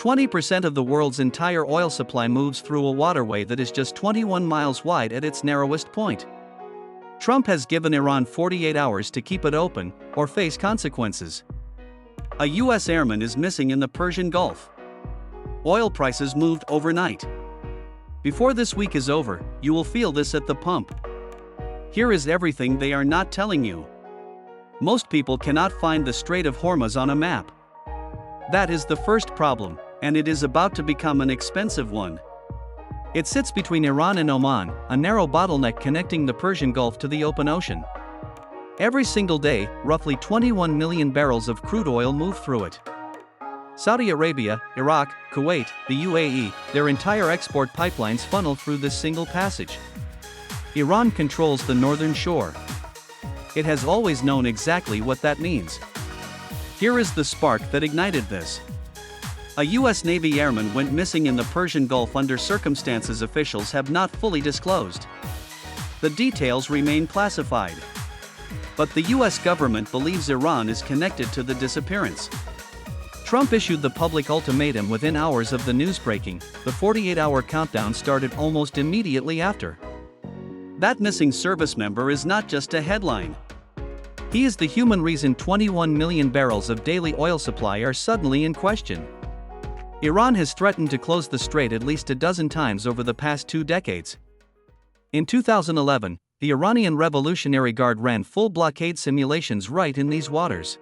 20% of the world's entire oil supply moves through a waterway that is just 21 miles wide at its narrowest point. Trump has given Iran 48 hours to keep it open, or face consequences. A U.S. airman is missing in the Persian Gulf. Oil prices moved overnight. Before this week is over, you will feel this at the pump. Here is everything they are not telling you. Most people cannot find the Strait of Hormuz on a map. That is the first problem, and it is about to become an expensive one. It sits between Iran and Oman, a narrow bottleneck connecting the Persian Gulf to the open ocean. Every single day, roughly 21 million barrels of crude oil move through it. Saudi Arabia, Iraq, Kuwait, the UAE, their entire export pipelines funnel through this single passage. Iran controls the northern shore. It has always known exactly what that means. Here is the spark that ignited this. A U.S. Navy airman went missing in the Persian Gulf under circumstances officials have not fully disclosed. The details remain classified. But the U.S. government believes Iran is connected to the disappearance. Trump issued the public ultimatum within hours of the news breaking. The 48-hour countdown started almost immediately after. That missing service member is not just a headline. He is the human reason 21 million barrels of daily oil supply are suddenly in question. Iran has threatened to close the strait at least a dozen times over the past 2 decades. In 2011, the Iranian Revolutionary Guard ran full blockade simulations right in these waters.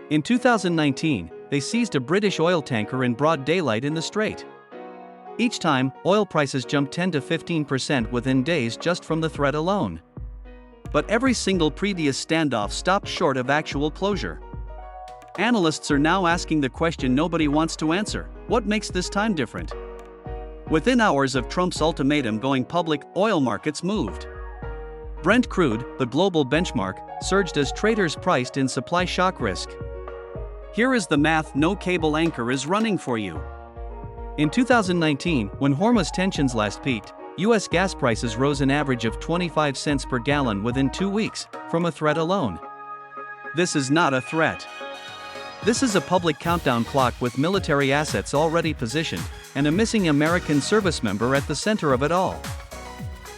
In 2019, they seized a British oil tanker in broad daylight in the strait. Each time, oil prices jumped 10 to 15% within days just from the threat alone. But every single previous standoff stopped short of actual closure. Analysts are now asking the question nobody wants to answer: what makes this time different? Within hours of Trump's ultimatum going public, oil markets moved. Brent crude, the global benchmark, surged as traders priced in supply shock risk. Here is the math no cable anchor is running for you. In 2019, when Hormuz tensions last peaked, U.S. gas prices rose an average of 25 cents per gallon within 2 weeks, from a threat alone. This is not a threat. This is a public countdown clock with military assets already positioned, and a missing American service member at the center of it all.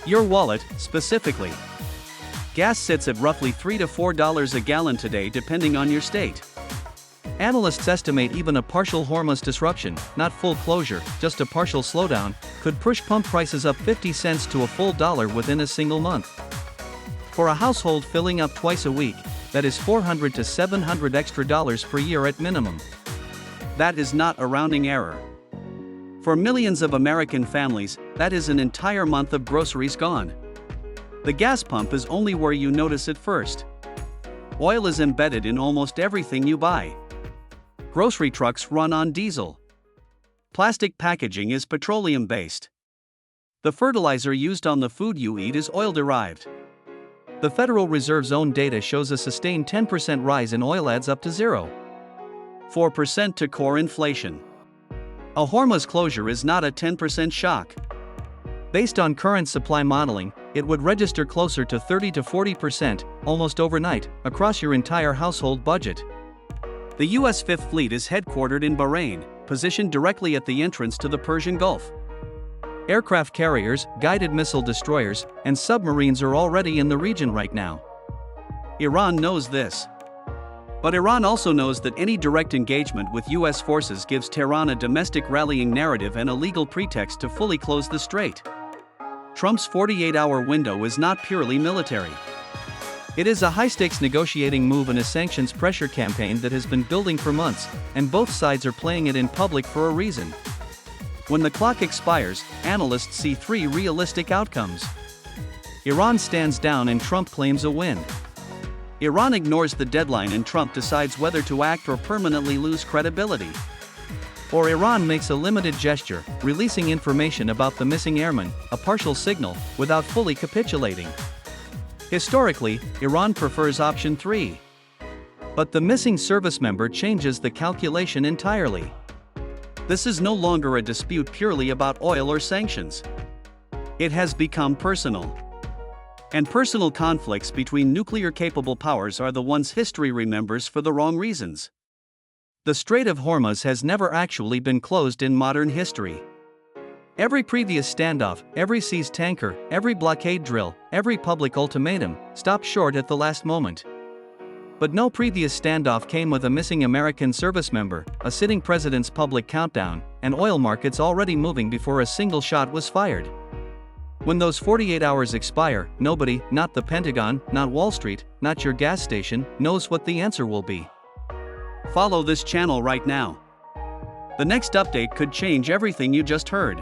Your wallet, specifically. Gas sits at roughly $3 to $4 a gallon today depending on your state. Analysts estimate even a partial Hormuz disruption, not full closure, just a partial slowdown, could push pump prices up 50 cents to a full dollar within a single month. For a household filling up twice a week, that is $400 to $700 extra per year at minimum. That is not a rounding error. For millions of American families, that is an entire month of groceries gone. The gas pump is only where you notice it first. Oil is embedded in almost everything you buy. Grocery trucks run on diesel. Plastic packaging is petroleum-based. The fertilizer used on the food you eat is oil-derived. The Federal Reserve's own data shows a sustained 10% rise in oil adds up to 0.4% to core inflation. A Hormuz closure is not a 10% shock. Based on current supply modeling, it would register closer to 30 to 40%, almost overnight, across your entire household budget. The U.S. Fifth Fleet is headquartered in Bahrain, positioned directly at the entrance to the Persian Gulf. Aircraft carriers, guided missile destroyers, and submarines are already in the region right now. Iran knows this. But Iran also knows that any direct engagement with U.S. forces gives Tehran a domestic rallying narrative and a legal pretext to fully close the strait. Trump's 48-hour window is not purely military. It is a high-stakes negotiating move in a sanctions pressure campaign that has been building for months, and both sides are playing it in public for a reason. When the clock expires, analysts see 3 realistic outcomes. Iran stands down and Trump claims a win. Iran ignores the deadline and Trump decides whether to act or permanently lose credibility. Or Iran makes a limited gesture, releasing information about the missing airman, a partial signal, without fully capitulating. Historically, Iran prefers option 3. But the missing service member changes the calculation entirely. This is no longer a dispute purely about oil or sanctions. It has become personal. And personal conflicts between nuclear-capable powers are the ones history remembers for the wrong reasons. The Strait of Hormuz has never actually been closed in modern history. Every previous standoff, every seized tanker, every blockade drill, every public ultimatum, stopped short at the last moment. But no previous standoff came with a missing American service member, a sitting president's public countdown, and oil markets already moving before a single shot was fired. When those 48 hours expire, nobody, not the Pentagon, not Wall Street, not your gas station, knows what the answer will be. Follow this channel right now. The next update could change everything you just heard.